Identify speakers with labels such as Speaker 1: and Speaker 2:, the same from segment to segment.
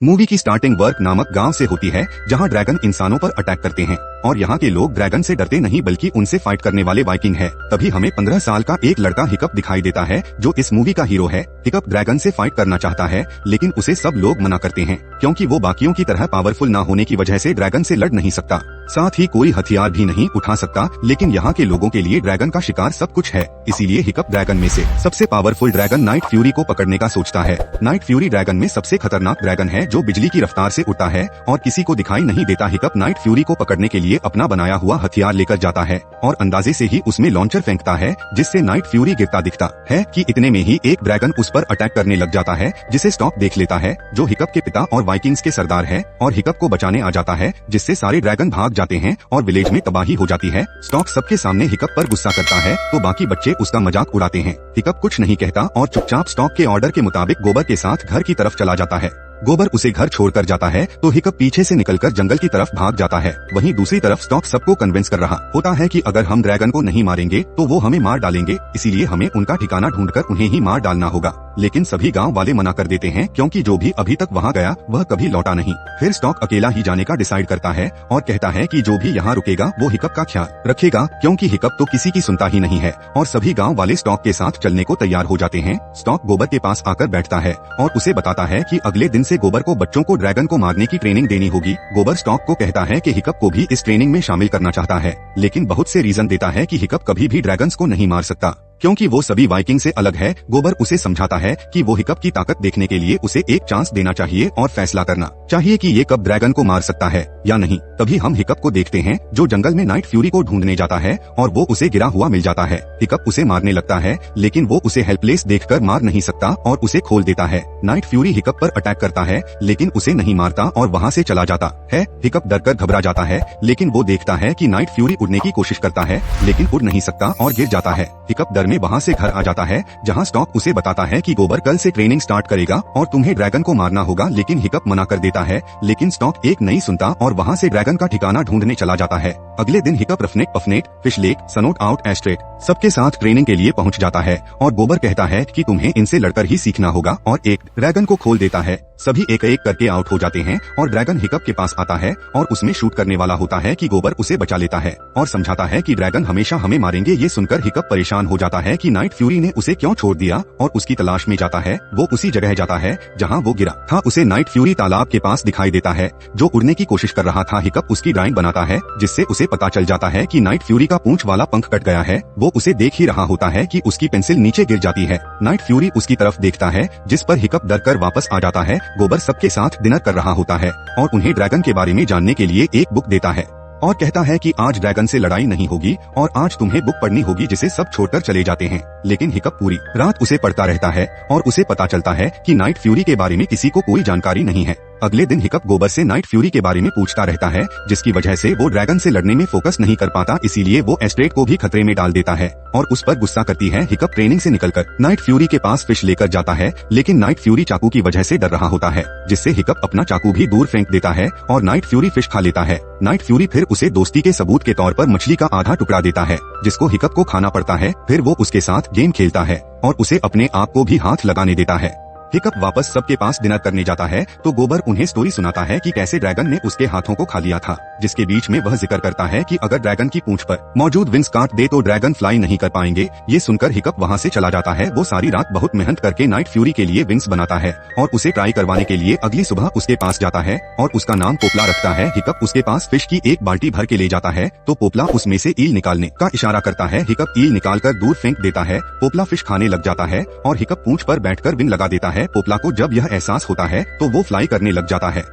Speaker 1: Movie की starting work नामक गांव से होती है जहां ड्रैगन इंसानों पर अटैक करते हैं और यहाँ के लोग ड्रैगन से डरते नहीं बल्कि उनसे फाइट करने वाले वाइकिंग है। तभी हमें 15 साल का एक लड़का हिकअप दिखाई देता है जो इस मूवी का हीरो है। हिकअप ड्रैगन से फाइट करना चाहता है लेकिन उसे सब लोग मना करते हैं क्योंकि वो बाकियों की तरह पावरफुल ना होने की वजह से ड्रैगन से लड़ नहीं सकता, साथ ही कोई हथियार भी नहीं उठा सकता। लेकिन यहाँ के लोगों के लिए ड्रैगन का शिकार सब कुछ है, इसीलिए हिकअप ड्रैगन में से सबसे पावरफुल ड्रैगन नाइट फ्यूरी को पकड़ने का सोचता है। नाइट फ्यूरी ड्रैगन में सबसे खतरनाक ड्रैगन है जो बिजली की रफ्तार से उड़ता है और किसी को दिखाई नहीं देता। हिकअप नाइट फ्यूरी को पकड़ने के लिए अपना बनाया हुआ हथियार लेकर जाता है और अंदाजे से ही उसमें लॉन्चर फेंकता है जिससे नाइट फ्यूरी गिरता दिखता है कि इतने में ही एक ड्रैगन उस पर अटैक करने लग जाता है जिसे स्टॉक देख लेता है जो हिकअप के पिता और वाइकिंग्स के सरदार है और हिकअप को बचाने आ जाता है जिससे सारे ड्रैगन भाग जाते हैं और विलेज में तबाही हो जाती है। स्टॉक सबके सामने हिकअप पर गुस्सा करता है तो बाकी बच्चे उसका मजाक उड़ाते हैं। हिकअप कुछ नहीं कहता और चुपचाप स्टॉक के ऑर्डर के मुताबिक गोबर के साथ घर की तरफ चला जाता है। गोबर उसे घर छोड़कर जाता है तो हिकअप पीछे से निकलकर जंगल की तरफ भाग जाता है। वहीं दूसरी तरफ स्टॉक सबको कन्विंस कर रहा होता है कि अगर हम ड्रैगन को नहीं मारेंगे तो वो हमें मार डालेंगे, इसीलिए हमें उनका ठिकाना ढूंढकर उन्हें ही मार डालना होगा। लेकिन सभी गांव वाले मना कर देते हैं क्योंकि जो भी अभी तक वहां गया वह कभी लौटा नहीं। फिर स्टॉक अकेला ही जाने का डिसाइड करता है और कहता है कि जो भी यहाँ रुकेगा वो हिकअप का ख्याल रखेगा क्योंकि हिकअप तो किसी की सुनता ही नहीं है। और सभी गांव वाले स्टॉक के साथ चलने को तैयार हो जाते हैं। स्टॉक गोबर के पास आकर बैठता है और उसे बताता है कि अगले दिन से गोबर को बच्चों को ड्रैगन को मारने की ट्रेनिंग देनी होगी। गोबर स्टॉक को कहता है कि हिकअप को भी इस ट्रेनिंग में शामिल करना चाहता है लेकिन बहुत से रीजन देता है कि हिकअप कभी भी ड्रैगन्स को नहीं मार सकता क्योंकि वो सभी वाइकिंग से अलग है। गोबर उसे समझाता है कि वो हिकअप की ताकत देखने के लिए उसे एक चांस देना चाहिए और फैसला करना चाहिए कि ये कब ड्रैगन को मार सकता है या नहीं। तभी हम हिकअप को देखते हैं जो जंगल में नाइट फ्यूरी को ढूंढने जाता है और वो उसे गिरा हुआ मिल जाता है। हिकअप उसे मारने लगता है लेकिन वो उसे हेल्पलेस देखकर मार नहीं सकता और उसे खोल देता है। नाइट फ्यूरी हिकअप पर अटैक करता है लेकिन उसे नहीं मारता और वहाँ से चला जाता है। हिकअप डरकर घबरा जाता है लेकिन वो देखता है कि नाइट फ्यूरी उड़ने की कोशिश करता है लेकिन उड़ नहीं सकता और गिर जाता है। हिकअप डर में वहाँ से घर आ जाता है जहाँ स्टॉक उसे बताता है कि गोबर कल से ट्रेनिंग स्टार्ट करेगा और तुम्हें ड्रैगन को मारना होगा। लेकिन हिकअप मना कर देता है लेकिन स्टॉक एक नहीं सुनता और वहाँ से ड्रैगन का ठिकाना ढूंढने चला जाता है। अगले दिन हिकअप रफनेट पफनेट फिश लेक सनोट आउट एस्ट्रेट सबके साथ ट्रेनिंग के लिए पहुँच जाता है और गोबर कहता है कि तुम्हें इनसे लड़कर ही सीखना होगा और एक ड्रैगन को खोल देता है। सभी एक एक करके आउट हो जाते हैं और ड्रैगन हिकअप के पास आता है और उसमें शूट करने वाला होता है कि गोबर उसे बचा लेता है और समझाता है कि ड्रैगन हमेशा हमें मारेंगे। ये सुनकर हिकअप परेशान हो जाता है कि नाइट फ्यूरी ने उसे क्यों छोड़ दिया और उसकी तलाश में जाता है। वो उसी जगह जाता है जहाँ वो गिरा था। उसे नाइट फ्यूरी तालाब के पास दिखाई देता है जो उड़ने की कोशिश कर रहा था। हिकअप उसकी ड्राइंग बनाता है जिससे उसे पता चल जाता है कि नाइट फ्यूरी का पूंछ वाला पंख कट गया है। वो उसे देख ही रहा होता है कि उसकी पेंसिल नीचे गिर जाती है। नाइट फ्यूरी उसकी तरफ देखता है जिस पर हिकअप डर कर वापस आ जाता है। गोबर सबके साथ डिनर कर रहा होता है और उन्हें ड्रैगन के बारे में जानने के लिए एक बुक देता है और कहता है कि आज ड्रैगन से लड़ाई नहीं होगी और आज तुम्हें बुक पढ़नी होगी जिसे सब छोड़कर चले जाते हैं। लेकिन हिकअप पूरी रात उसे पढ़ता रहता है और उसे पता चलता है कि नाइट फ्यूरी के बारे में किसी को कोई जानकारी नहीं है। अगले दिन हिकअप गोबर से नाइट फ्यूरी के बारे में पूछता रहता है जिसकी वजह से वो ड्रैगन से लड़ने में फोकस नहीं कर पाता, इसीलिए वो एस्ट्रेट को भी खतरे में डाल देता है और उस पर गुस्सा करती है। हिकअप ट्रेनिंग से निकलकर नाइट फ्यूरी के पास फिश लेकर जाता है लेकिन नाइट फ्यूरी चाकू की वजह से डर रहा होता है जिससे हिकअप अपना चाकू भी दूर फेंक देता है और नाइट फ्यूरी फिश खा लेता है। नाइट फ्यूरी फिर उसे दोस्ती के सबूत के तौर पर मछली का आधा टुकड़ा देता है जिसको हिकअप को खाना पड़ता है। फिर वो उसके साथ गेम खेलता है और उसे अपने आप को भी हाथ लगाने देता है। हिकअप वापस सबके पास डिनर करने जाता है तो गोबर उन्हें स्टोरी सुनाता है कि कैसे ड्रैगन ने उसके हाथों को खा लिया था, जिसके बीच में वह जिक्र करता है कि अगर ड्रैगन की पूंछ पर मौजूद विंग्स काट दे तो ड्रैगन फ्लाई नहीं कर पाएंगे। ये सुनकर हिकअप वहाँ से चला जाता है। वो सारी रात बहुत मेहनत करके नाइट फ्यूरी के लिए विंग्स बनाता है और उसे ट्राई करवाने के लिए अगली सुबह उसके पास जाता है और उसका नाम पोपला रखता है। हिकअप उसके पास फिश की एक बाल्टी भर के ले जाता है तो पोपला उसमें से ईल निकालने का इशारा करता है। हिकअप ईल निकालकर दूर फेंक देता है। पोपला फिश खाने लग जाता है और हिकअप पूंछ पर बैठकर विंग लगा देता है। पोपला को जब यह एहसास होता है तो वो फ्लाई करने लग जाता है।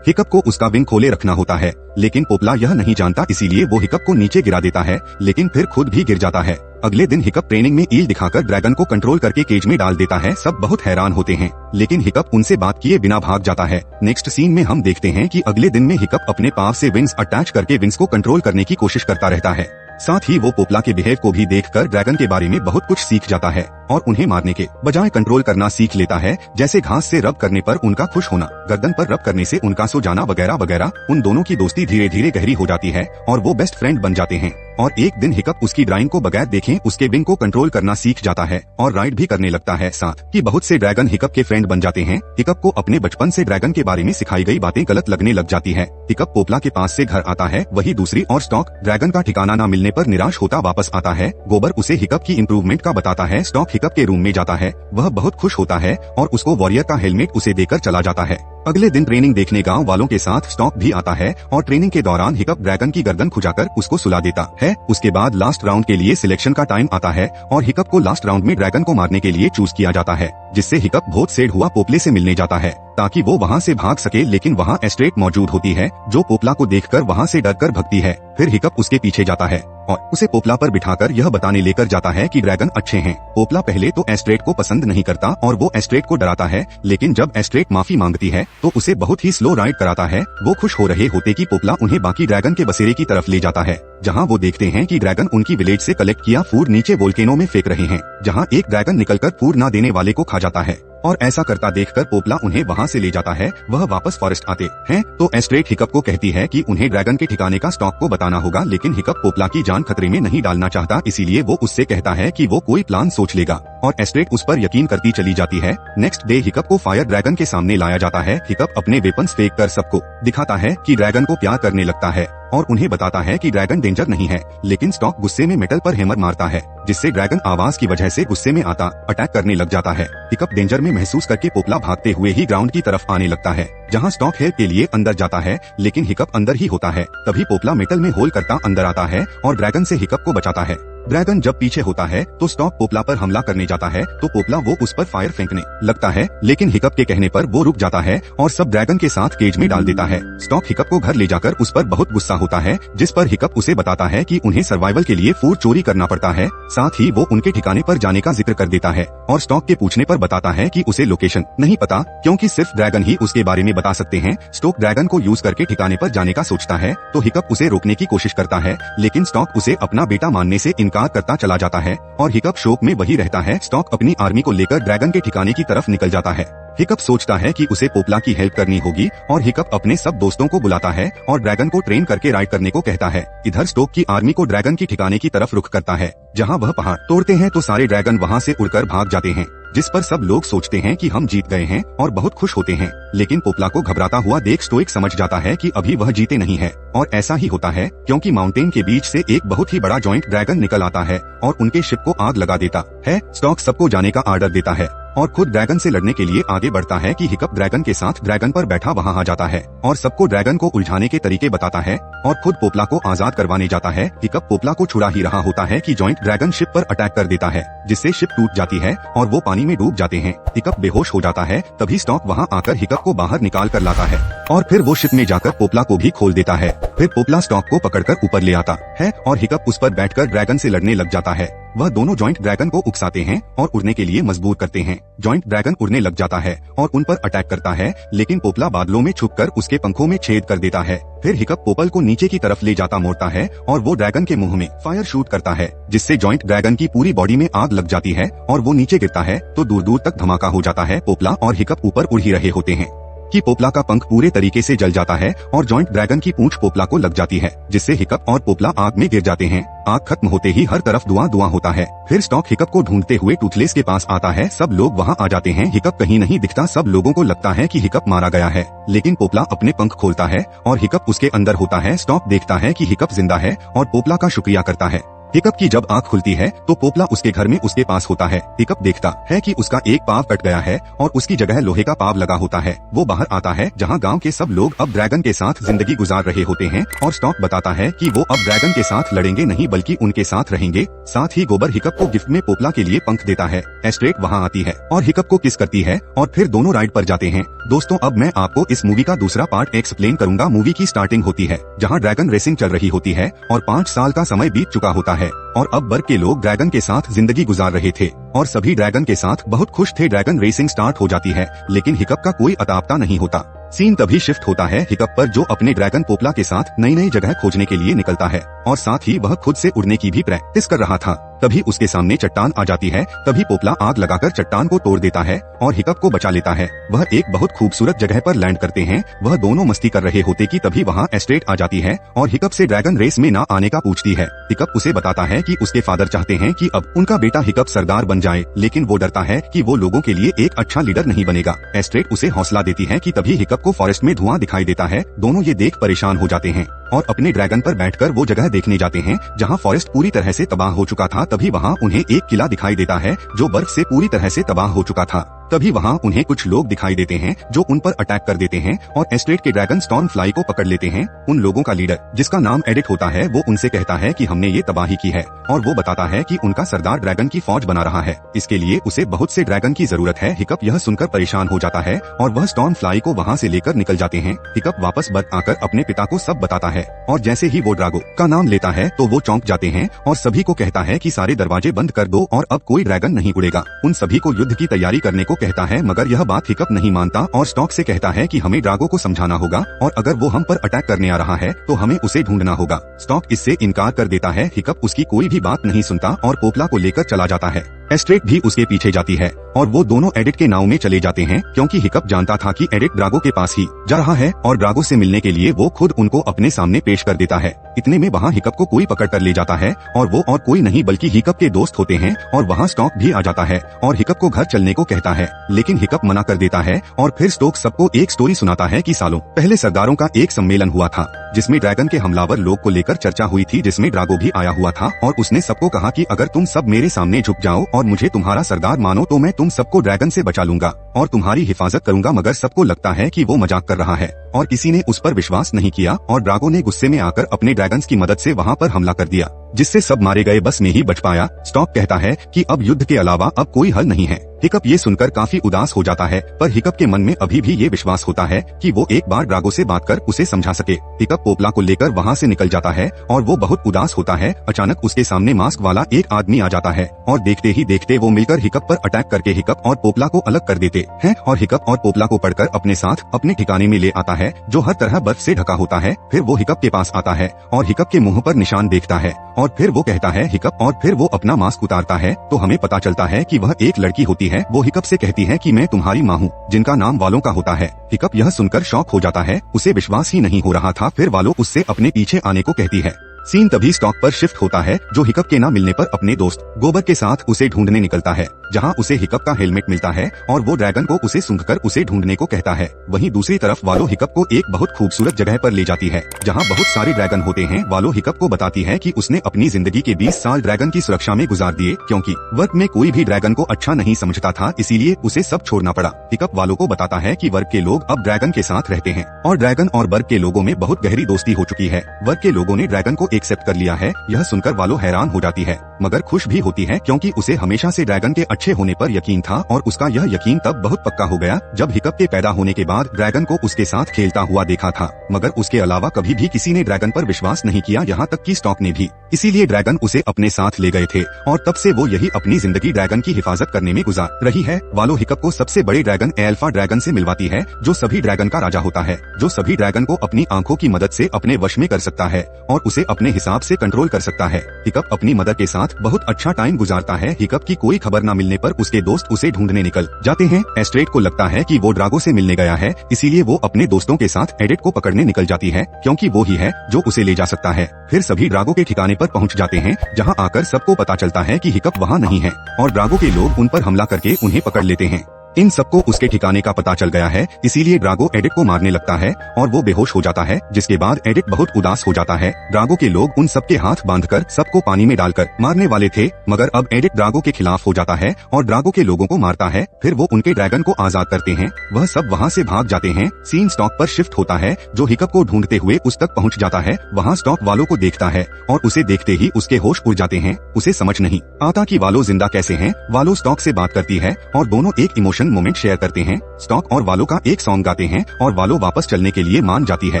Speaker 1: हिकअप को उसका विंग खोले रखना होता है लेकिन पोपला यह नहीं जानता, इसीलिए वो हिकअप को नीचे गिरा देता है लेकिन फिर खुद भी गिर जाता है। अगले दिन हिकअप ट्रेनिंग में ईल दिखाकर ड्रैगन को कंट्रोल करके केज में डाल देता है। सब बहुत हैरान होते हैं लेकिन हिकअप उनसे बात किए बिना भाग जाता है। नेक्स्ट सीन में हम देखते हैं कि अगले दिन में हिकअप अपने पाव से विंग्स अटैच करके विंग्स को कंट्रोल करने की कोशिश करता रहता है। साथ ही वो पोपला के बिहेव को भी देखकर ड्रैगन के बारे में बहुत कुछ सीख जाता है और उन्हें मारने के बजाय कंट्रोल करना सीख लेता है, जैसे घास से रब करने पर उनका खुश होना, गर्दन पर रब करने से उनका सो जाना वगैरह वगैरह। उन दोनों की दोस्ती धीरे धीरे गहरी हो जाती है और वो बेस्ट फ्रेंड बन जाते हैं। और एक दिन हिकअप उसकी ड्राइंग को बगैर देखे उसके विंग को कंट्रोल करना सीख जाता है और राइड भी करने लगता है। साथ ही बहुत से ड्रैगन हिकअप के फ्रेंड बन जाते हैं। हिकअप को अपने बचपन से ड्रैगन के बारे में सिखाई गई बातें गलत लगने लग जाती है। हिकअप पोपला के पास से घर आता है, वही दूसरी और स्टॉक ड्रैगन का ठिकाना न मिलने पर निराश होता वापस आता है। गोबर उसे हिकअप की इम्प्रूवमेंट का बताता है। स्टॉक हिकअप के रूम में जाता है, वह बहुत खुश होता है और उसको वॉरियर का हेलमेट उसे देकर चला जाता है। अगले दिन ट्रेनिंग देखने गांव वालों के साथ स्टॉक भी आता है और ट्रेनिंग के दौरान हिकअप ड्रैगन की गर्दन खुजाकर उसको सुला देता है। उसके बाद लास्ट राउंड के लिए सिलेक्शन का टाइम आता है और हिकअप को लास्ट राउंड में ड्रैगन को मारने के लिए चूज किया जाता है, जिससे हिकअप बहुत सैड हुआ पोपले से मिलने जाता है ताकि वो वहाँ से भाग सके, लेकिन वहाँ एस्ट्रेट मौजूद होती है जो पोपला को देखकर वहाँ से डरकर भगती है। फिर हिकअप उसके पीछे जाता है और उसे पोपला पर बिठाकर यह बताने लेकर जाता है कि ड्रैगन अच्छे हैं। पोपला पहले तो एस्ट्रेट को पसंद नहीं करता और वो एस्ट्रेट को डराता है, लेकिन जब एस्ट्रेट माफी मांगती है तो उसे बहुत ही स्लो राइड कराता है। वो खुश हो रहे होते कि पोपला उन्हें बाकी ड्रैगन के बसेरे की तरफ ले जाता है, जहां वो देखते हैं कि ड्रैगन उनकी विलेज से कलेक्ट किया फूड नीचे वोल्केनो में फेंक रहे हैं, जहां एक ड्रैगन निकलकर फूड न देने वाले को खा जाता है और ऐसा करता देखकर पोपला उन्हें वहां से ले जाता है। वह वापस फॉरेस्ट आते हैं तो एस्ट्रेट हिकअप को कहती है कि उन्हें ड्रैगन के ठिकाने का स्टॉक को बताना होगा, लेकिन हिकअप पोपला की जान खतरे में नहीं डालना चाहता, इसीलिए वो उससे कहता है कि वो कोई प्लान सोच लेगा और एस्ट्रेट उस पर यकीन करती चली जाती है। नेक्स्ट डे हिकअप को फायर ड्रैगन के सामने लाया जाता है। हिकअप अपने वेपन्स फेंक कर सबको दिखाता है कि ड्रैगन को प्यार करने लगता है और उन्हें बताता है कि ड्रैगन डेंजर नहीं है, लेकिन स्टॉक गुस्से में मेटल पर हैमर मारता है, जिससे ड्रैगन आवाज की वजह से गुस्से में आता अटैक करने लग जाता है। हिकअप डेंजर में महसूस करके पोपला भागते हुए ही ग्राउंड की तरफ आने लगता है, जहां स्टॉक हेल्प के लिए अंदर जाता है, लेकिन हिकअप अंदर ही होता है। तभी पोपला मेटल में होल करता अंदर आता है और ड्रैगन से हिकअप को बचाता है। ड्रैगन जब पीछे होता है तो स्टॉक पोपला पर हमला करने जाता है तो पोपला वो उस पर फायर फेंकने लगता है, लेकिन हिकअप के कहने पर वो रुक जाता है और सब ड्रैगन के साथ केज में डाल देता है। स्टॉक हिकअप को घर ले जाकर उस पर बहुत गुस्सा होता है, जिस पर हिकअप उसे बताता है कि उन्हें सर्वाइवल के लिए फूड चोरी करना पड़ता है। साथ ही वो उनके ठिकाने पर जाने का जिक्र कर देता है और स्टॉक के पूछने पर बताता है कि उसे लोकेशन नहीं पता, क्योंकि सिर्फ ड्रैगन ही उसके बारे में बता सकते हैं। स्टॉक ड्रैगन को यूज करके ठिकाने पर जाने का सोचता है तो हिकअप उसे रोकने की कोशिश करता है, लेकिन स्टॉक उसे अपना बेटा मानने से इनकार करता चला जाता है और हिकअप शोक में वही रहता है। स्टॉक अपनी आर्मी को लेकर ड्रैगन के ठिकाने की तरफ निकल जाता है। हिकअप सोचता है कि उसे पोपला की हेल्प करनी होगी और हिकअप अपने सब दोस्तों को बुलाता है और ड्रैगन को ट्रेन करके राइड करने को कहता है। इधर स्टॉक की आर्मी को ड्रैगन की ठिकाने की तरफ रुख करता है, जहां वह पहाड़ तोड़ते हैं तो सारे ड्रैगन वहां से उड़कर भाग जाते हैं, जिस पर सब लोग सोचते हैं कि हम जीत गए हैं और बहुत खुश होते हैं। लेकिन पोपला को घबराता हुआ देख स्टोइक समझ जाता है कि अभी वह जीते नहीं है और ऐसा ही होता है क्योंकि माउंटेन के बीच से एक बहुत ही बड़ा जॉइंट ड्रैगन निकल आता है और उनके शिप को आग लगा देता है। स्टॉक सबको जाने का आर्डर देता है और खुद ड्रैगन से लड़ने के लिए आगे बढ़ता है कि हिकअप ड्रैगन के साथ ड्रैगन पर बैठा वहां आ जाता है और सबको ड्रैगन को उलझाने के तरीके बताता है और खुद पोपला को आजाद करवाने जाता है। हिकअप पोपला को छुड़ा ही रहा होता है कि जॉइंट ड्रैगन शिप पर अटैक कर देता है, जिससे शिप टूट जाती है और वो पानी में डूब जाते हैं। हिकअप बेहोश हो जाता है, तभी स्टॉक वहां आकर हिकअप को बाहर निकाल कर लाता है और फिर वो शिप में जाकर पोपला को भी खोल देता है। फिर पोपला स्टॉक को पकड़कर ऊपर ले आता है और हिकअप उस पर बैठकर ड्रैगन से लड़ने लग जाता है। वह दोनों जॉइंट ड्रैगन को उकसाते हैं और उड़ने के लिए मजबूर करते हैं। जॉइंट ड्रैगन उड़ने लग जाता है और उन पर अटैक करता है, लेकिन पोपला बादलों में छुपकर उसके पंखों में छेद कर देता है। फिर हिकअप पोपल को नीचे की तरफ ले जाता मोड़ता है और वो ड्रैगन के मुंह में फायर शूट करता है, जिससे जॉइंट ड्रैगन की पूरी बॉडी में आग लग जाती है और वो नीचे गिरता है तो दूर दूर तक धमाका हो जाता है। पोपला और हिकअप ऊपर उड़ ही रहे होते हैं कि पोपला का पंख पूरे तरीके से जल जाता है और जॉइंट ड्रैगन की पूंछ पोपला को लग जाती है, जिससे हिकअप और पोपला आग में गिर जाते हैं। आग खत्म होते ही हर तरफ धुआं धुआं होता है। फिर स्टॉक हिकअप को ढूंढते हुए टूथलेस के पास आता है। सब लोग वहां आ जाते हैं। हिकअप कहीं नहीं दिखता। सब लोगों को लगता है कि हिकअप मारा गया है, लेकिन पोपला अपने पंख खोलता है और हिकअप उसके अंदर होता है। स्टॉक देखता है कि हिकअप जिंदा है और पोपला का शुक्रिया करता है। हिकअप की जब आँख खुलती है तो पोपला उसके घर में उसके पास होता है। हिकअप देखता है कि उसका एक पाव कट गया है और उसकी जगह लोहे का पाव लगा होता है। वो बाहर आता है जहां गांव के सब लोग अब ड्रैगन के साथ जिंदगी गुजार रहे होते हैं और स्टॉक बताता है कि वो अब ड्रैगन के साथ लड़ेंगे नहीं बल्कि उनके साथ रहेंगे। साथ ही गोबर हिकअप को गिफ्ट में पोपला के लिए पंख देता है। एस्ट्रेट वहां आती है और हिकअप को किस करती है और फिर दोनों राइड पर जाते हैं। दोस्तों, अब मैं आपको इस मूवी का दूसरा पार्ट एक्सप्लेन करूंगा। मूवी की स्टार्टिंग होती है जहाँ ड्रैगन रेसिंग चल रही होती है और 5 साल का समय बीत चुका होता है और अब बर्ग के लोग ड्रैगन के साथ जिंदगी गुजार रहे थे और सभी ड्रैगन के साथ बहुत खुश थे। ड्रैगन रेसिंग स्टार्ट हो जाती है, लेकिन हिकअप का कोई अता पता नहीं होता। सीन तभी शिफ्ट होता है हिकअप पर, जो अपने ड्रैगन पोपला के साथ नई नई जगह खोजने के लिए निकलता है और साथ ही वह खुद से उड़ने की भी प्रैक्टिस कर रहा था। तभी उसके सामने चट्टान आ जाती है। तभी पोपला आग लगाकर चट्टान को तोड़ देता है और हिकअप को बचा लेता है। वह एक बहुत खूबसूरत जगह पर लैंड करते हैं। वह दोनों मस्ती कर रहे होते कि तभी वहाँ एस्ट्रेड आ जाती है और हिकअप से ड्रैगन रेस में ना आने का पूछती है। हिकअप उसे बताता है कि उसके फादर चाहते हैं कि अब उनका बेटा हिकअप सरदार बन जाए, लेकिन वो डरता है कि वो लोगों के लिए एक अच्छा लीडर नहीं बनेगा। एस्ट्रेड उसे हौसला देती है कि तभी हिकअप को फॉरेस्ट में धुआं दिखाई देता है। दोनों ये देख परेशान हो जाते हैं और अपने ड्रैगन पर बैठकर वो जगह देखने जाते हैं जहाँ फॉरेस्ट पूरी तरह से तबाह हो चुका था। तभी वहाँ उन्हें एक किला दिखाई देता है जो बर्फ से पूरी तरह से तबाह हो चुका था। तभी वहाँ उन्हें कुछ लोग दिखाई देते हैं जो उन पर अटैक कर देते हैं और एस्ट्रेड के ड्रैगन स्टॉर्म फ्लाई को पकड़ लेते हैं। उन लोगों का लीडर, जिसका नाम एडिट होता है, वो उनसे कहता है कि हमने ये तबाही की है और वो बताता है कि उनका सरदार ड्रैगन की फौज बना रहा है। इसके लिए उसे बहुत से ड्रैगन की जरूरत है। हिकअप यह सुनकर परेशान हो जाता है और वह स्टॉर्म फ्लाई को वहाँ से लेकर निकल जाते हैं। हिकअप वापस बर्फ आकर अपने पिता को सब बताता है और जैसे ही वो ड्रैगो का नाम लेता है तो वो चौंक जाते हैं और सभी को कहता है कि सारे दरवाजे बंद कर दो और अब कोई ड्रैगन नहीं उड़ेगा। उन सभी को युद्ध की तैयारी करने को कहता है, मगर यह बात हिकअप नहीं मानता और स्टॉक से कहता है कि हमें ड्रैगो को समझाना होगा और अगर वो हम पर अटैक करने आ रहा है तो हमें उसे ढूंढना होगा। स्टॉक इससे इनकार कर देता है। हिकअप उसकी कोई भी बात नहीं सुनता और पोपला को लेकर चला जाता है। एस्ट्रेड भी उसके पीछे जाती है और वो दोनों एडिट के नाव में चले जाते हैं क्योंकि हिकअप जानता था कि एडिट ड्रैगो के पास ही जा रहा है और ड्रैगो से मिलने के लिए वो खुद उनको अपने सामने पेश कर देता है। इतने में वहाँ हिकअप को कोई पकड़ कर ले जाता है और वो और कोई नहीं बल्कि हिकअप के दोस्त होते हैं और वहाँ स्टॉक भी आ जाता है और हिकअप को घर चलने को कहता है, लेकिन हिकअप मना कर देता है और फिर स्टोक सबको एक स्टोरी सुनाता है कि सालों पहले सरदारों का एक सम्मेलन हुआ था जिसमें ड्रैगन के हमलावर लोग को लेकर चर्चा हुई थी, जिसमें ड्रैगो भी आया हुआ था और उसने सबको कहा कि अगर तुम सब मेरे सामने झुक जाओ और मुझे तुम्हारा सरदार मानो तो मैं तुम सबको ड्रैगन से बचा लूंगा और तुम्हारी हिफाजत करूंगा। मगर सबको लगता है कि वो मजाक कर रहा है और किसी ने उस पर विश्वास नहीं किया और ड्रैगो ने गुस्से में आकर अपने ड्रैगन्स की मदद से वहाँ पर हमला कर दिया, जिससे सब मारे गए, बस में ही बच पाया। स्टॉक कहता है कि अब युद्ध के अलावा अब कोई हल नहीं है। हिकअप ये सुनकर काफी उदास हो जाता है, पर हिकअप के मन में अभी भी ये विश्वास होता है कि वो एक बार ड्रैगो से बात कर उसे समझा सके। हिकअप पोपला को लेकर वहाँ से निकल जाता है और वो बहुत उदास होता है। अचानक उसके सामने मास्क वाला एक आदमी आ जाता है और देखते ही देखते वो मिलकर हिकअप पर अटैक करके हिकअप और पोपला को अलग कर देते हैं और हिकअप और पोपला को पकड़कर अपने साथ अपने ठिकाने में ले आता है जो हर तरह बर्फ से ढका होता है। फिर वो हिकअप के पास आता है और हिकअप के मुंह पर निशान देखता है और फिर वो कहता है हिकअप, और फिर वो अपना मास्क उतारता है तो हमें पता चलता है कि वह एक लड़की होती है। वो हिकअप से कहती है कि मैं तुम्हारी माँ हूँ, जिनका नाम वालों का होता है। हिकअप यह सुनकर शॉक हो जाता है, उसे विश्वास ही नहीं हो रहा था। फिर वालों उससे अपने पीछे आने को कहती है। सीन तभी स्टॉक पर शिफ्ट होता है जो हिकअप के ना मिलने पर अपने दोस्त गोबर के साथ उसे ढूंढने निकलता है, जहां उसे हिकअप का हेलमेट मिलता है और वो ड्रैगन को उसे सूंघकर उसे ढूंढने को कहता है। वहीं दूसरी तरफ वालो हिकअप को एक बहुत खूबसूरत जगह पर ले जाती है जहां बहुत सारे ड्रैगन होते हैं। वालो हिकअप को बताती है कि उसने अपनी जिंदगी के 20 साल ड्रैगन की सुरक्षा में गुजार दिए क्योंकि वर्क में कोई भी ड्रैगन को अच्छा नहीं समझता था, इसीलिए उसे सब छोड़ना पड़ा। हिकअप वालो को बताता है कि वर्क के लोग अब ड्रैगन के साथ रहते हैं और ड्रैगन और वर्क के लोगों में बहुत गहरी दोस्ती हो चुकी है। वर्क के लोगों ने ड्रैगन को एक्सेप्ट कर लिया है। यह सुनकर वालो हैरान हो जाती है मगर खुश भी होती है क्योंकि उसे हमेशा से ड्रैगन के अच्छे होने पर यकीन था और उसका यह यकीन तब बहुत पक्का हो गया जब हिकअप के पैदा होने के बाद ड्रैगन को उसके साथ खेलता हुआ देखा था। मगर उसके अलावा कभी भी किसी ने ड्रैगन पर विश्वास नहीं किया, यहाँ तक कि स्टॉक ने भी। इसीलिए ड्रैगन उसे अपने साथ ले गए थे और तब से वो यही अपनी जिंदगी ड्रैगन की हिफाजत करने में गुजार रही है। वालो हिकअप को सबसे बड़े ड्रैगन एल्फा ड्रैगन से मिलवाती है जो सभी ड्रैगन का राजा होता है, जो सभी ड्रैगन को अपनी आंखों की मदद से अपने वश में कर सकता है और उसे अपने हिसाब से कंट्रोल कर सकता है। हिकअप अपनी मदर के साथ बहुत अच्छा टाइम गुजारता है। हिकअप की कोई खबर न मिलने पर उसके दोस्त उसे ढूंढने निकल जाते हैं। एस्ट्रेड को लगता है कि वो ड्रैगो से मिलने गया है, इसीलिए वो अपने दोस्तों के साथ एडिट को पकड़ने निकल जाती है क्योंकि वो ही है जो उसे ले जा सकता है। फिर सभी ड्रैगो के ठिकाने पर पहुंच जाते हैं जहां आकर सबको पता चलता है कि हिकअप वहां नहीं है और ड्रैगो के लोग उन पर हमला करके उन्हें पकड़ लेते हैं। इन सबको उसके ठिकाने का पता चल गया है, इसीलिए ड्रैगो एडिट को मारने लगता है और वो बेहोश हो जाता है, जिसके बाद एडिट बहुत उदास हो जाता है। ड्रैगो के लोग उन सबके हाथ बांधकर सबको पानी में डालकर मारने वाले थे, मगर अब एडिट ड्रैगो के खिलाफ हो जाता है और ड्रैगो के लोगों को मारता है। फिर वो उनके ड्रैगन को आजाद करते हैं, वह सब वहाँ से भाग जाते हैं। सीन स्टॉक पर शिफ्ट होता है जो हिकअप को ढूंढते हुए उस तक पहुँच जाता है। वहाँ स्टॉक वालों को देखता है और उसे देखते ही उसके होश उड़ जाते हैं। उसे समझ नहीं आता कि वालो जिंदा कैसे हैं। वालो स्टॉक से बात करती है और दोनों एक इमोशन मोमेंट शेयर करते हैं। स्टॉक और वालो का एक सॉन्ग गाते हैं और वालो वापस चलने के लिए मान जाती है।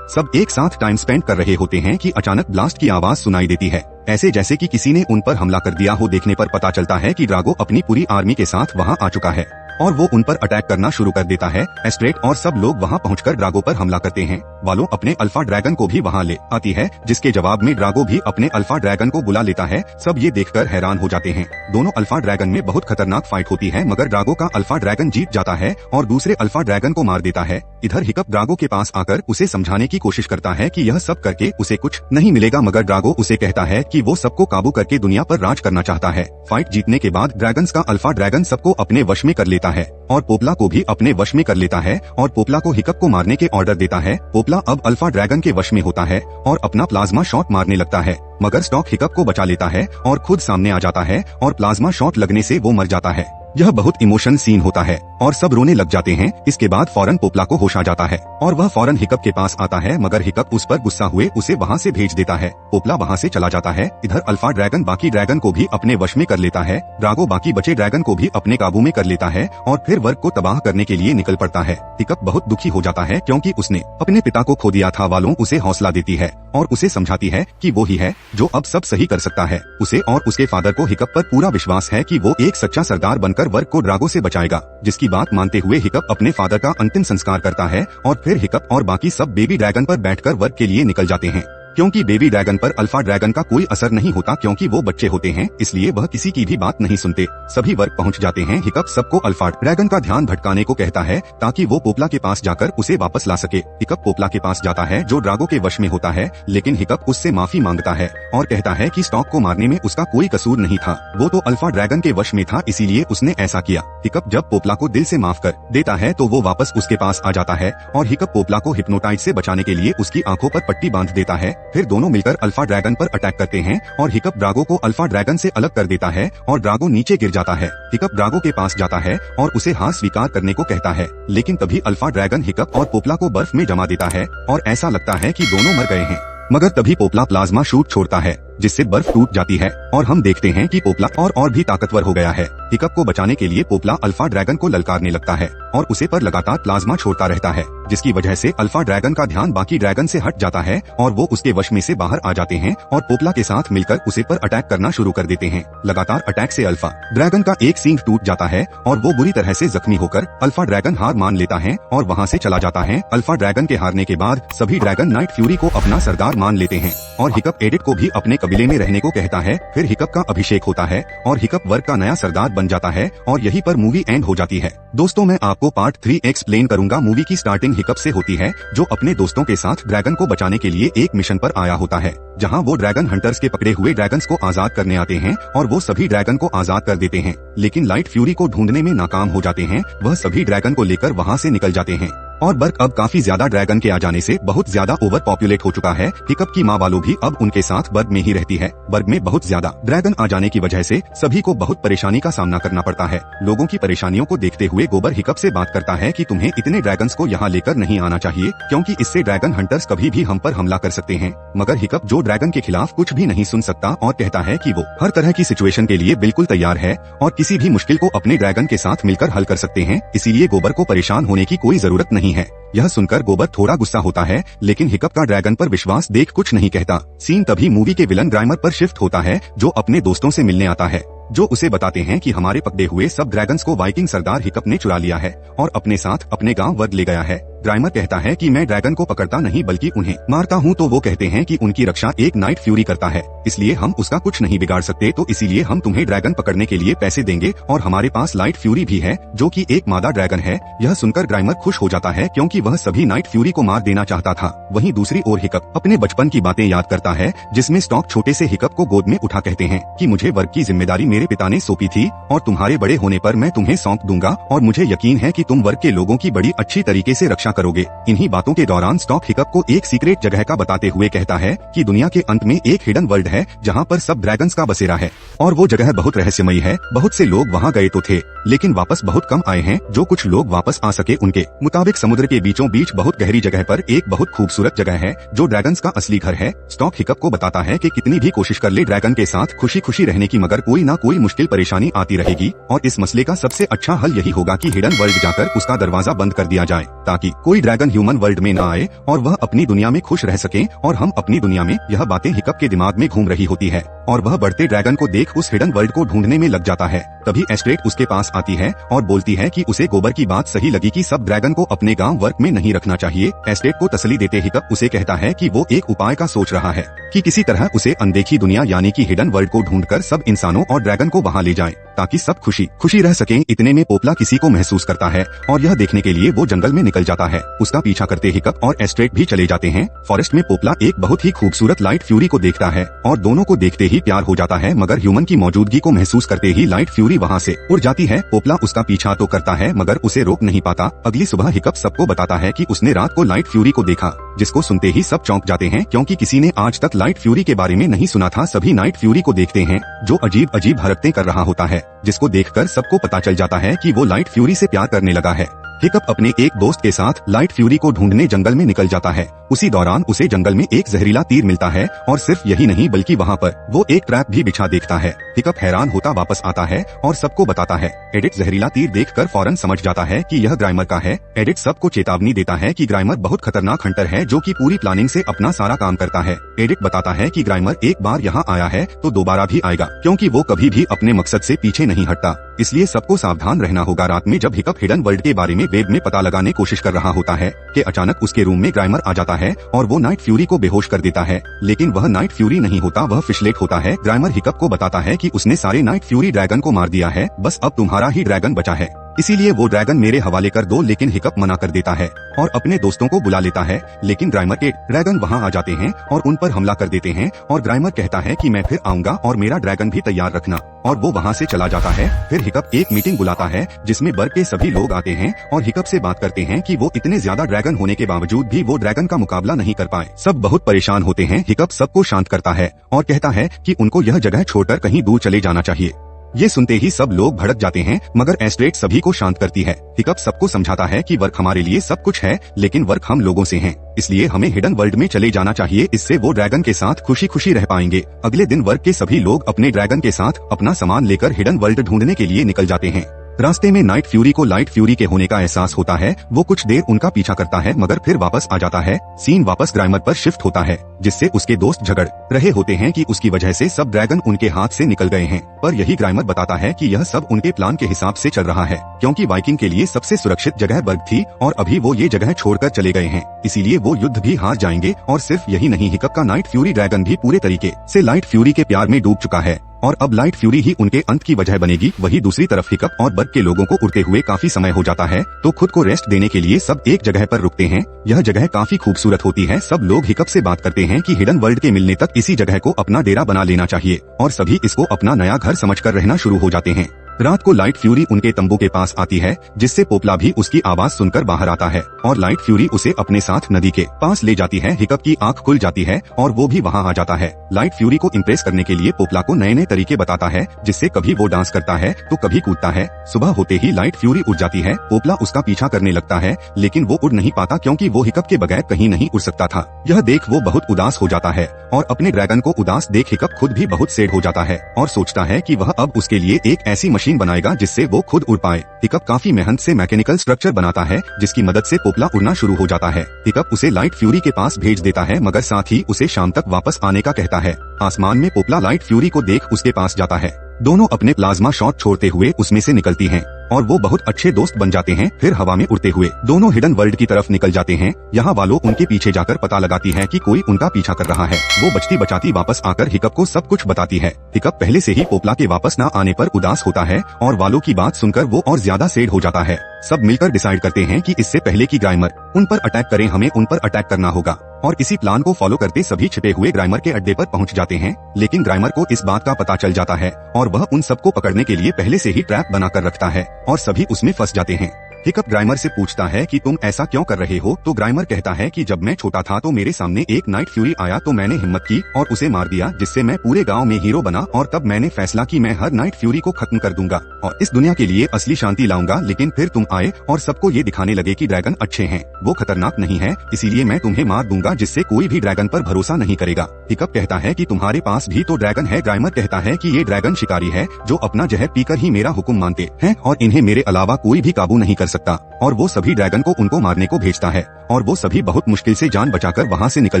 Speaker 1: सब एक साथ टाइम स्पेंड कर रहे होते हैं कि अचानक ब्लास्ट की आवाज सुनाई देती है, ऐसे जैसे कि किसी ने उन पर हमला कर दिया हो। देखने पर पता चलता है कि ड्रैगो अपनी पूरी आर्मी के साथ वहां आ चुका है और वो उन पर अटैक करना शुरू कर देता है। एस्ट्रेड और सब लोग वहां पहुंचकर ड्रैगो पर हमला करते हैं। वालों अपने अल्फा ड्रैगन को भी वहाँ ले आती है, जिसके जवाब में ड्रागो भी अपने अल्फा ड्रैगन को बुला लेता है। सब ये देखकर हैरान हो जाते हैं। दोनों अल्फा ड्रैगन में बहुत खतरनाक फाइट होती है, मगर ड्रागो का अल्फा ड्रैगन जीत जाता है और दूसरे अल्फा ड्रैगन को मार देता है। इधर हिकअप ड्रागो के पास आकर उसे समझाने की कोशिश करता है कि यह सब करके उसे कुछ नहीं मिलेगा, मगर ड्रागो उसे कहता है कि वो सबको काबू करके दुनिया पर राज करना चाहता है। फाइट जीतने के बाद ड्रैगन्स का अल्फा ड्रैगन सबको अपने वश में कर लेता है और पोपला को भी अपने वश में कर लेता है और पोपला को हिकअप को मारने के ऑर्डर देता है। पोपला अब अल्फा ड्रैगन के वश में होता है और अपना प्लाज्मा शॉट मारने लगता है, मगर स्टॉक हिकअप को बचा लेता है और खुद सामने आ जाता है और प्लाज्मा शॉट लगने से वो मर जाता है। यह बहुत इमोशन सीन होता है और सब रोने लग जाते हैं। इसके बाद फौरन पोपला को होश आ जाता है और वह फौरन हिकअप के पास आता है, मगर हिकअप उस पर गुस्सा हुए उसे वहाँ से भेज देता है। पोपला वहाँ से चला जाता है। इधर अल्फा ड्रैगन बाकी ड्रैगन को भी अपने वश में कर लेता है। ड्रागो बाकी बचे ड्रैगन को भी अपने काबू में कर लेता है और फिर वर्ग को तबाह करने के लिए निकल पड़ता है। हिकअप बहुत दुखी हो जाता है क्योंकि उसने अपने पिता को खो दिया था। वालों उसे हौसला देती है और उसे समझाती है कि वो ही है जो अब सब सही कर सकता है। उसे और उसके फादर को हिकअप पर पूरा विश्वास है कि वो एक सच्चा सरदार बनकर वर्ग को ड्रागो से बचाएगा। जिसकी बात मानते हुए हिकअप अपने फादर का अंतिम संस्कार करता है और फिर हिकअप और बाकी सब बेबी ड्रैगन पर बैठकर वर्ग के लिए निकल जाते हैं। क्योंकि बेबी ड्रैगन पर अल्फा ड्रैगन का कोई असर नहीं होता क्योंकि वो बच्चे होते हैं, इसलिए वह किसी की भी बात नहीं सुनते। सभी वर्ग पहुंच जाते हैं। हिकअप सबको अल्फा ड्रैगन का ध्यान भटकाने को कहता है ताकि वो पोपला के पास जाकर उसे वापस ला सके। हिकअप पोपला के पास जाता है जो ड्रागो के वश में होता है, लेकिन हिकअप उससे माफी मांगता है और कहता है कि स्टॉक को मारने में उसका कोई कसूर नहीं था, वो तो अल्फा ड्रैगन के वश में था, इसीलिए उसने ऐसा किया। हिकअप जब पोपला को दिल से माफ कर देता है तो वो वापस उसके पास आ जाता है और हिकअप पोपला को हिप्नोटाइज से बचाने के लिए उसकी आंखों पर पट्टी बांध देता है। फिर दोनों मिलकर अल्फा ड्रैगन पर अटैक करते हैं और हिकअप ड्रागो को अल्फा ड्रैगन से अलग कर देता है और ड्रागो नीचे गिर जाता है। हिकअप ड्रागो के पास जाता है और उसे हार स्वीकार करने को कहता है, लेकिन तभी अल्फा ड्रैगन हिकअप और पोपला को बर्फ में जमा देता है और ऐसा लगता है कि दोनों मर गए हैं। मगर तभी पोपला प्लाज्मा शूट छोड़ता है जिससे बर्फ टूट जाती है और हम देखते हैं कि पोपला और भी ताकतवर हो गया है। हिकअप को बचाने के लिए पोपला अल्फा ड्रैगन को ललकारने लगता है और उसे पर लगातार प्लाज्मा छोड़ता रहता है, जिसकी वजह से अल्फा ड्रैगन का ध्यान बाकी ड्रैगन से हट जाता है और वो उसके वश में से बाहर आ जाते हैं और पोपला के साथ मिलकर उसे पर अटैक करना शुरू कर देते हैं। लगातार अटैक से अल्फा ड्रैगन का एक सींग टूट जाता है और वो बुरी तरह से जख्मी होकर अल्फा ड्रैगन हार मान लेता है और वहाँ से चला जाता है। अल्फा ड्रैगन के हारने के बाद सभी ड्रैगन नाइट फ्यूरी को अपना सरदार मान लेते हैं और हिकअप एडिट को भी अपने कबीले में रहने को कहता है। फिर हिकअप का अभिषेक होता है और हिकअप वर्ग का नया सरदार बन जाता है और यहीं पर मूवी एंड हो जाती है। दोस्तों मैं आपको पार्ट 3 एक्सप्लेन करूंगा। मूवी की स्टार्टिंग हिकअप से होती है जो अपने दोस्तों के साथ ड्रैगन को बचाने के लिए एक मिशन पर आया होता है, जहां वो ड्रैगन हंटर्स के पकड़े हुए ड्रैगन्स को आजाद करने आते हैं और वो सभी ड्रैगन को आजाद कर देते हैं, लेकिन लाइट फ्यूरी को ढूंढने में नाकाम हो जाते हैं। वह सभी ड्रैगन को लेकर वहां से निकल जाते हैं और बर्ग अब काफी ज्यादा ड्रैगन के आ जाने से बहुत ज्यादा ओवर पॉपुलेट हो चुका है। हिकअप की माँ वालों भी अब उनके साथ बर्ग में ही रहती है। बर्ग में बहुत ज्यादा ड्रैगन आ जाने की वजह से सभी को बहुत परेशानी का सामना करना पड़ता है। लोगों की परेशानियों को देखते हुए गोबर हिकअप से बात करता है कि तुम्हें इतने ड्रैगन्स को यहाँ लेकर नहीं आना चाहिए क्योंकि इससे ड्रैगन हंटर्स कभी भी हम पर हमला कर सकते हैं। मगर हिकअप जो ड्रैगन के खिलाफ कुछ भी नहीं सुन सकता और कहता है कि वो हर तरह की सिचुएशन के लिए बिल्कुल तैयार है और किसी भी मुश्किल को अपने ड्रैगन के साथ मिलकर हल कर सकते हैं, इसीलिए गोबर को परेशान होने की कोई जरूरत नहीं है। यह सुनकर गोबर थोड़ा गुस्सा होता है, लेकिन हिकअप का ड्रैगन पर विश्वास देख कुछ नहीं कहता। सीन तभी मूवी के विलन ग्राइमर पर शिफ्ट होता है जो अपने दोस्तों से मिलने आता है, जो उसे बताते हैं कि हमारे पकड़े हुए सब ड्रैगन्स को वाइकिंग सरदार हिकअप ने चुरा लिया है और अपने साथ अपने गांव वर्ग ले गया है। ग्राइमर कहता है कि मैं ड्रैगन को पकड़ता नहीं बल्कि उन्हें मारता हूं, तो वो कहते हैं कि उनकी रक्षा एक नाइट फ्यूरी करता है, इसलिए हम उसका कुछ नहीं बिगाड़ सकते, तो इसीलिए हम तुम्हें ड्रैगन पकड़ने के लिए पैसे देंगे और हमारे पास लाइट फ्यूरी भी है जो कि एक मादा ड्रैगन है। यह सुनकर ग्राइमर खुश हो जाता है क्योंकि वह सभी नाइट फ्यूरी को मार देना चाहता था। वहीं दूसरी ओर हिकअप अपने बचपन की बातें याद करता है, जिसमें स्टॉक छोटे से हिकअप को गोद में उठा कहते हैं कि मुझे वर्ग की जिम्मेदारी मेरे पिता ने सौंपी थी और तुम्हारे बड़े होने पर मैं तुम्हें सौंप दूंगा और मुझे यकीन है कि तुम वर्ग के लोगों की बड़ी अच्छी तरीके से रक्षा करोगे। इन्हीं बातों के दौरान स्टॉक हिकअप को एक सीक्रेट जगह का बताते हुए कहता है कि दुनिया के अंत में एक हिडन वर्ल्ड है जहां पर सब ड्रैगन्स का बसेरा है और वो जगह बहुत रहस्यमयी है। बहुत से लोग वहां गए तो थे लेकिन वापस बहुत कम आए हैं। जो कुछ लोग वापस आ सके उनके मुताबिक समुद्र के बीचों बीच बहुत गहरी जगह पर एक बहुत खूबसूरत जगह है जो ड्रैगन्स का असली घर है। स्टॉक हिकअप को बताता है कि कितनी भी कोशिश कर ले ड्रैगन के साथ खुशी खुशी रहने की, मगर कोई ना कोई मुश्किल परेशानी आती रहेगी और इस मसले का सबसे अच्छा हल यही होगा कि हिडन वर्ल्ड जाकर उसका दरवाजा बंद कर दिया जाए ताकि कोई ड्रैगन ह्यूमन वर्ल्ड में न आए और वह अपनी दुनिया में खुश रह सके और हम अपनी दुनिया में। यह बातें हिकअप के दिमाग में घूम रही होती है और वह बढ़ते ड्रैगन को देख उस हिडन वर्ल्ड को ढूंढने में लग जाता है। तभी एस्ट्रेड उसके पास आती है और बोलती है कि उसे गोबर की बात सही लगी कि सब ड्रैगन को अपने गांव वर्क में नहीं रखना चाहिए। एस्ट्रेड को तसल्ली देते हिकअप उसे कहता है कि वो एक उपाय का सोच रहा है कि किसी तरह उसे अनदेखी दुनिया यानी कि हिडन वर्ल्ड को ढूंढकर सब इंसानों और ड्रैगन को वहां ले जाए ताकि सब खुशी खुशी रह सकें। इतने में पोपला किसी को महसूस करता है और यह देखने के लिए वो जंगल में निकल जाता है। उसका पीछा करते हिकअप और एस्ट्रेड भी चले जाते हैं। फॉरेस्ट में पोपला एक बहुत ही खूबसूरत लाइट फ्यूरी को देखता है और दोनों को देखते ही प्यार हो जाता है, मगर ह्यूमन की मौजूदगी को महसूस करते ही लाइट फ्यूरी वहाँ से उड़ जाती है। पोपला उसका पीछा तो करता है मगर उसे रोक नहीं पाता। अगली सुबह हिकअप सबको बताता है कि उसने रात को लाइट फ्यूरी को देखा, जिसको सुनते ही सब चौंक जाते हैं क्योंकि किसी ने आज तक लाइट फ्यूरी के बारे में नहीं सुना था। सभी नाइट फ्यूरी को देखते हैं जो अजीब अजीब हरकतें कर रहा होता है, जिसको देखकर सबको पता चल जाता है कि वो लाइट फ्यूरी से प्यार करने लगा है। हिकअप अपने एक दोस्त के साथ लाइट फ्यूरी को ढूंढने जंगल में निकल जाता है। उसी दौरान उसे जंगल में एक जहरीला तीर मिलता है और सिर्फ यही नहीं बल्कि वहाँ पर वो एक ट्रैप भी बिछा देखता है। हिकअप हैरान होता वापस आता है और सबको बताता है। एडिट जहरीला तीर देखकर फौरन समझ जाता है कि यह ग्राइमर का है। एडिट सबको चेतावनी देता है कि ग्राइमर बहुत खतरनाक हंटर है जो कि पूरी प्लानिंग से अपना सारा काम करता है। एडिट बताता है कि ग्राइमर एक बार यहाँ आया है तो दोबारा भी आएगा क्योंकि वो कभी भी अपने मकसद से पीछे नहीं हटता, इसलिए सबको सावधान रहना होगा। रात में जब हिकअप हिडन वर्ल्ड के बारे में वेब में पता लगाने कोशिश कर रहा होता है कि अचानक उसके रूम में ग्राइमर आ जाता है और वो नाइट फ्यूरी को बेहोश कर देता है, लेकिन वह नाइट फ्यूरी नहीं होता, वह फिशलेट होता है। ग्राइमर हिकअप को बताता है कि उसने सारे नाइट फ्यूरी ड्रैगन को मार दिया है, बस अब तुम्हारा ही ड्रैगन बचा है, इसीलिए वो ड्रैगन मेरे हवाले कर दो। लेकिन हिकअप मना कर देता है और अपने दोस्तों को बुला लेता है, लेकिन ग्राइमर के ड्रैगन वहां आ जाते हैं और उन पर हमला कर देते हैं और ग्राइमर कहता है कि मैं फिर आऊंगा और मेरा ड्रैगन भी तैयार रखना, और वो वहां से चला जाता है। फिर हिकअप एक मीटिंग बुलाता है जिसमें बर्ग के सभी लोग आते हैं और हिकअप से बात करते हैं कि वो इतने ज्यादा ड्रैगन होने के बावजूद भी वो ड्रैगन का मुकाबला नहीं कर पाए। सब बहुत परेशान होते हैं। हिकअप सबको शांत करता है और कहता है कि उनको यह जगह छोड़कर कहीं दूर चले जाना चाहिए। ये सुनते ही सब लोग भड़क जाते हैं मगर एस्ट्रेड सभी को शांत करती है। हिकअप सबको समझाता है कि वर्क हमारे लिए सब कुछ है, लेकिन वर्क हम लोगों से है, इसलिए हमें हिडन वर्ल्ड में चले जाना चाहिए, इससे वो ड्रैगन के साथ खुशी खुशी रह पाएंगे। अगले दिन वर्क के सभी लोग अपने ड्रैगन के साथ अपना सामान लेकर हिडन वर्ल्ड ढूंढने के लिए निकल जाते हैं। रास्ते में नाइट फ्यूरी को लाइट फ्यूरी के होने का एहसास होता है। वो कुछ देर उनका पीछा करता है मगर फिर वापस आ जाता है। सीन वापस ग्राइमर पर शिफ्ट होता है जिससे उसके दोस्त झगड़ रहे होते हैं कि उसकी वजह से सब ड्रैगन उनके हाथ से निकल गए हैं, पर यही ग्राइमर बताता है कि यह सब उनके प्लान के हिसाब से चल रहा है क्योंकि वाइकिंग के लिए सबसे सुरक्षित जगह बर्ग थी और अभी वो ये जगह छोड़कर चले गए हैं, इसीलिए वो युद्ध भी हार जाएंगे। और सिर्फ यही नहीं, हिकअप का नाइट फ्यूरी ड्रैगन भी पूरे तरीके से लाइट फ्यूरी के प्यार में डूब चुका है और अब लाइट फ्यूरी ही उनके अंत की वजह बनेगी। वही दूसरी तरफ हिकअप और बर्ग के लोगों को उड़ते हुए काफी समय हो जाता है तो खुद को रेस्ट देने के लिए सब एक जगह पर रुकते हैं। यह जगह काफी खूबसूरत होती है। सब लोग हिकअप से बात करते हैं कि हिडन वर्ल्ड के मिलने तक इसी जगह को अपना डेरा बना लेना चाहिए और सभी इसको अपना नया घर समझकर रहना शुरू हो जाते हैं। रात को लाइट फ्यूरी उनके तंबू के पास आती है जिससे पोपला भी उसकी आवाज सुनकर बाहर आता है और लाइट फ्यूरी उसे अपने साथ नदी के पास ले जाती है। हिकअप की आंख खुल जाती है और वो भी वहां आ जाता है। लाइट फ्यूरी को इम्प्रेस करने के लिए पोपला को नए नए तरीके बताता है जिससे कभी वो डांस करता है तो कभी कूदता है। सुबह होते ही लाइट फ्यूरी उड़ जाती है। पोपला उसका पीछा करने लगता है लेकिन वो उड़ नहीं पाता क्योंकि वो हिकअप के बगैर कहीं नहीं उड़ सकता था। यह देख वो बहुत उदास हो जाता है और अपने ड्रैगन को उदास देख हिकअप खुद भी बहुत सैड हो जाता है और सोचता है कि वह अब उसके लिए एक ऐसी मशीन बनाएगा जिससे वो खुद उड़ पाए। हिकअप काफी मेहनत से मैकेनिकल स्ट्रक्चर बनाता है जिसकी मदद से पोपला उड़ना शुरू हो जाता है। हिकअप उसे लाइट फ्यूरी के पास भेज देता है मगर साथ ही उसे शाम तक वापस आने का कहता है। आसमान में पोपला लाइट फ्यूरी को देख उसके पास जाता है। दोनों अपने प्लाज्मा शॉट छोड़ते हुए उसमें से निकलती हैं और वो बहुत अच्छे दोस्त बन जाते हैं। फिर हवा में उड़ते हुए दोनों हिडन वर्ल्ड की तरफ निकल जाते हैं। यहाँ वालों उनके पीछे जाकर पता लगाती है कि कोई उनका पीछा कर रहा है। वो बचती बचाती वापस आकर हिकअप को सब कुछ बताती है। हिकअप पहले से ही पोपला के वापस न आने पर उदास होता है और वालों की बात सुनकर वो और ज्यादा सैड हो जाता है। सब मिलकर डिसाइड करते हैं कि इससे पहले कि ग्राइमर उन पर अटैक करें हमें उन पर अटैक करना होगा और इसी प्लान को फॉलो करते सभी छिपे हुए ग्राइमर के अड्डे पर पहुंच जाते हैं। लेकिन ग्राइमर को इस बात का पता चल जाता है और वह उन सबको पकड़ने के लिए पहले से ही ट्रैप बनाकर रखता है और सभी उसमें फंस जाते हैं। हिकअप ग्राइमर से पूछता है कि तुम ऐसा क्यों कर रहे हो, तो ग्राइमर कहता है कि जब मैं छोटा था तो मेरे सामने एक नाइट फ्यूरी आया तो मैंने हिम्मत की और उसे मार दिया जिससे मैं पूरे गांव में हीरो बना और तब मैंने फैसला कि मैं हर नाइट फ्यूरी को खत्म कर दूंगा और इस दुनिया के लिए असली शांति लाऊंगा। लेकिन फिर तुम आए और सबको ये दिखाने लगे कि ड्रैगन अच्छे हैं, वो खतरनाक नहीं है, इसीलिए मैं तुम्हें मार दूंगा जिससे कोई भी ड्रैगन पर भरोसा नहीं करेगा। हिकअप कहता है कि तुम्हारे पास भी तो ड्रैगन है। ग्राइमर कहता है कि ये ड्रैगन शिकारी है जो अपना जहर पीकर ही मेरा हुक्म मानते हैं और इन्हें मेरे अलावा कोई भी काबू नहीं कर सकता और वो सभी ड्रैगन को उनको मारने को भेजता है और वो सभी बहुत मुश्किल से जान बचाकर वहाँ से निकल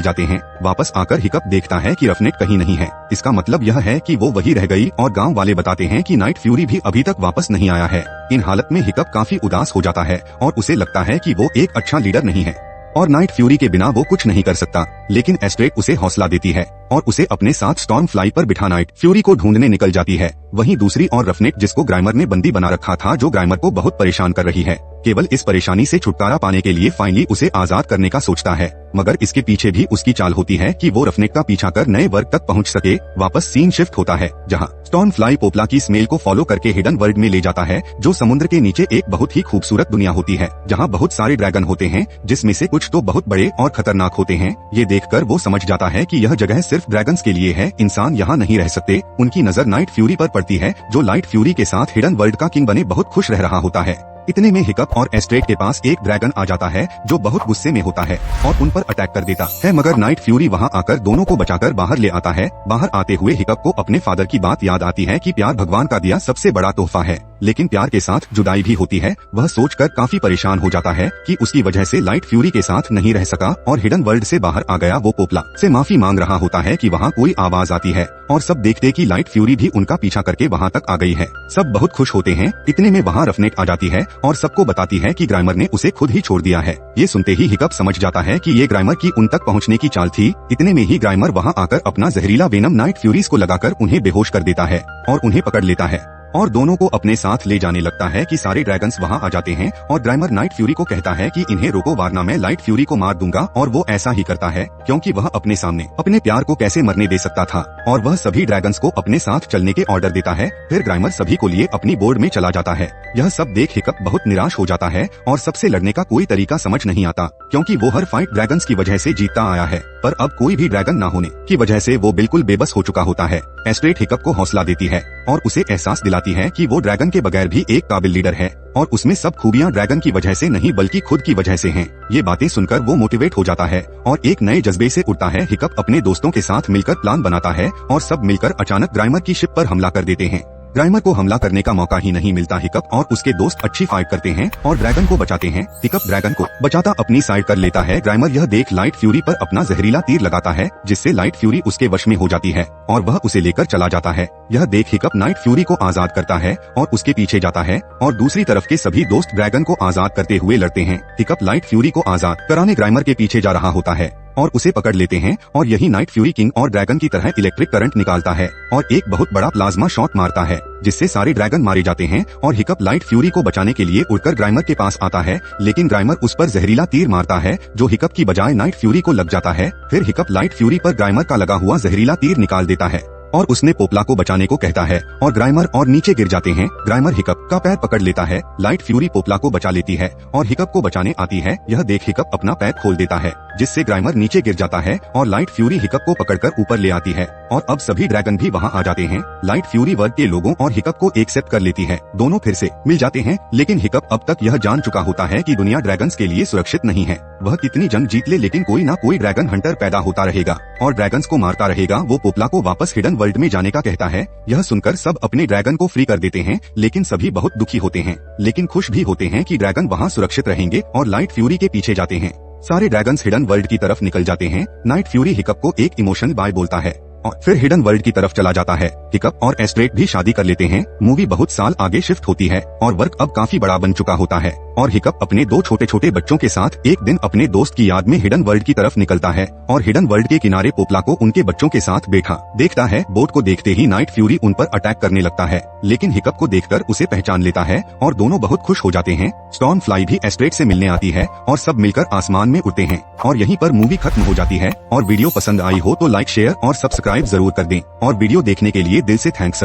Speaker 1: जाते हैं। वापस आकर हिकअप देखता है कि रफनेट कहीं नहीं है। इसका मतलब यह है कि वो वही रह गई और गांव वाले बताते हैं कि नाइट फ्यूरी भी अभी तक वापस नहीं आया है। इन हालत में हिकअप काफी उदास हो जाता है और उसे लगता है कि वो एक अच्छा लीडर नहीं है और नाइट फ्यूरी के बिना वो कुछ नहीं कर सकता। लेकिन एस्ट्रेड उसे हौसला देती है और उसे अपने साथ स्टॉर्म फ्लाई पर बिठा नाइट फ्यूरी को ढूंढने निकल जाती है। वहीं दूसरी ओर रफनेट, जिसको ग्राइमर ने बंदी बना रखा था, जो ग्राइमर को बहुत परेशान कर रही है, केवल इस परेशानी से छुटकारा पाने के लिए फाइनली उसे आजाद करने का सोचता है। मगर इसके पीछे भी उसकी चाल होती है कि वो रफनेट का पीछा कर नए वर्ग तक पहुंच सके। वापस सीन शिफ्ट होता है जहां स्टॉर्म फ्लाई पोपला की स्मेल को फॉलो करके हिडन वर्ल्ड में ले जाता है, जो समुद्र के नीचे एक बहुत ही खूबसूरत दुनिया होती है जहां बहुत सारे ड्रैगन होते हैं, जिसमें से कुछ तो बहुत बड़े और खतरनाक होते हैं। ये देखकर वो समझ जाता है कि यह जगह सिर्फ ड्रैगन्स के लिए है, इंसान यहाँ नहीं रह सकते। उनकी नजर नाइट फ्यूरी पर पड़ती है, जो नाइट फ्यूरी के साथ हिडन वर्ल्ड का किंग बने बहुत खुश रह रहा होता है। इतने में हिकअप और एस्ट्रेड के पास एक ड्रैगन आ जाता है जो बहुत गुस्से में होता है और उन पर अटैक कर देता है, मगर नाइट फ्यूरी वहां आकर दोनों को बचाकर बाहर ले आता है। बाहर आते हुए हिकअप को अपने फादर की बात याद आती है कि प्यार भगवान का दिया सबसे बड़ा तोहफा है, लेकिन प्यार के साथ जुदाई भी होती है। वह सोचकर काफी परेशान हो जाता है कि उसकी वजह से नाइट फ्यूरी के साथ नहीं रह सका और हिडन वर्ल्ड से बाहर आ गया। वो पोपला से माफी मांग रहा होता है कि वहाँ कोई आवाज आती है और सब देखते कि नाइट फ्यूरी भी उनका पीछा करके वहाँ तक आ गई है। सब बहुत खुश होते हैं। इतने में वहाँ रफनेट आ जाती है और सबको बताती है कि ग्राइमर ने उसे खुद ही छोड़ दिया है। ये सुनते ही हिकअप समझ जाता है कि ये ग्राइमर की उन तक पहुँचने की चाल थी। इतने में ही ग्राइमर वहाँ आकर अपना जहरीला वेनम नाइट फ्यूरीज को लगाकर उन्हें बेहोश कर देता है और उन्हें पकड़ लेता है और दोनों को अपने साथ ले जाने लगता है कि सारे ड्रैगन्स वहाँ आ जाते हैं और ग्राइमर नाइट फ्यूरी को कहता है कि इन्हें रोको वरना मैं नाइट फ्यूरी को मार दूंगा। और वो ऐसा ही करता है क्योंकि वह अपने सामने अपने प्यार को कैसे मरने दे सकता था और वह सभी ड्रैगन्स को अपने साथ चलने के ऑर्डर देता है। फिर ग्राइमर सभी को लिए अपनी बोर्ड में चला जाता है। यह सब देख हिकअप बहुत निराश हो जाता है और सबसे लड़ने का कोई तरीका समझ नहीं आता, क्योंकि वो हर फाइट ड्रैगन्स की वजह से जीतता आया है, पर अब कोई भी ड्रैगन न होने की वजह से वो बिल्कुल बेबस हो चुका होता है। एस्ट्रेड हिकअप को हौसला देती है और उसे एहसास दिलाती है कि वो ड्रैगन के बगैर भी एक काबिल लीडर है और उसमें सब खूबियां ड्रैगन की वजह से नहीं बल्कि खुद की वजह से हैं। ये बातें सुनकर वो मोटिवेट हो जाता है और एक नए जज्बे से उठता है। हिकअप अपने दोस्तों के साथ मिलकर प्लान बनाता है और सब मिलकर अचानक ग्राइमर की शिप पर हमला कर देते हैं। ग्राइमर को हमला करने का मौका ही नहीं मिलता। हिकअप और उसके दोस्त अच्छी फाइट करते हैं और ड्रैगन को बचाते हैं। हिकअप ड्रैगन को बचाता अपनी साइड कर लेता है। ग्राइमर यह देख नाइट फ्यूरी पर अपना जहरीला तीर लगाता है, जिससे नाइट फ्यूरी उसके वश में हो जाती है और वह उसे लेकर चला जाता है। यह देख हिकअप नाइट फ्यूरी को आजाद करता है और उसके पीछे जाता है और दूसरी तरफ के सभी दोस्त ड्रैगन को आजाद करते हुए लड़ते हैं। हिकअप नाइट फ्यूरी को आजाद कराने ग्राइमर के पीछे जा रहा होता है और उसे पकड़ लेते हैं और यही नाइट फ्यूरी किंग और ड्रैगन की तरह इलेक्ट्रिक करंट निकालता है और एक बहुत बड़ा प्लाज्मा शॉट मारता है, जिससे सारे ड्रैगन मारे जाते हैं। और हिकअप नाइट फ्यूरी को बचाने के लिए उड़कर ग्राइमर के पास आता है, लेकिन ग्राइमर उस पर जहरीला तीर मारता है जो हिकअप की बजाय नाइट फ्यूरी को लग जाता है। फिर हिकअप नाइट फ्यूरी पर ग्राइमर का लगा हुआ जहरीला तीर निकाल देता है और उसने पोपला को बचाने को कहता है और ग्राइमर और नीचे गिर जाते हैं। ग्राइमर हिकअप का पैर पकड़ लेता है। नाइट फ्यूरी पोपला को बचा लेती है और हिकअप को बचाने आती है। यह देख हिकअप अपना पैर खोल देता है, जिससे ग्राइमर नीचे गिर जाता है और नाइट फ्यूरी हिकअप को पकड़कर ऊपर ले आती है और अब सभी ड्रैगन भी वहाँ आ जाते हैं। नाइट फ्यूरी वर्ग के लोगों और हिकअप को एक्सेप्ट कर लेती है। दोनों फिर से मिल जाते हैं, लेकिन हिकअप अब तक यह जान चुका होता है कि दुनिया ड्रैगन्स के लिए सुरक्षित नहीं है। वह कितनी जंग जीत ले, लेकिन कोई ना कोई ड्रैगन हंटर पैदा होता रहेगा और ड्रैगन्स को मारता रहेगा। वो पोपला को वापस हिडन वर्ल्ड में जाने का कहता है। यह सुनकर सब अपने ड्रैगन को फ्री कर देते हैं, लेकिन सभी बहुत दुखी होते हैं, लेकिन खुश भी होते हैं कि ड्रैगन वहाँ सुरक्षित रहेंगे और नाइट फ्यूरी के पीछे जाते हैं। सारे ड्रैगन्स हिडन वर्ल्ड की तरफ निकल जाते हैं। नाइट फ्यूरी हिकअप को एक इमोशनल बाय बोलता है और फिर हिडन वर्ल्ड की तरफ चला जाता है। हिकअप और एस्ट्रेड भी शादी कर लेते हैं। मूवी बहुत साल आगे शिफ्ट होती है और वर्क अब काफी बड़ा बन चुका होता है और हिकअप अपने दो छोटे छोटे बच्चों के साथ एक दिन अपने दोस्त की याद में हिडन वर्ल्ड की तरफ निकलता है और हिडन वर्ल्ड के किनारे पोपला को उनके बच्चों के साथ बैठा देखता है। बोट को देखते ही नाइट फ्यूरी उन पर अटैक करने लगता है, लेकिन हिकअप को देखकर उसे पहचान लेता है और दोनों बहुत खुश हो जाते हैं। स्टॉर्म फ्लाई भी एस्ट्रेड से मिलने आती है और सब मिलकर आसमान में उड़ते हैं और यहीं पर मूवी खत्म हो जाती है। और वीडियो पसंद आई हो तो लाइक शेयर और सब्सक्राइब जरूर कर दें और वीडियो देखने के लिए दिल से थैंक्स।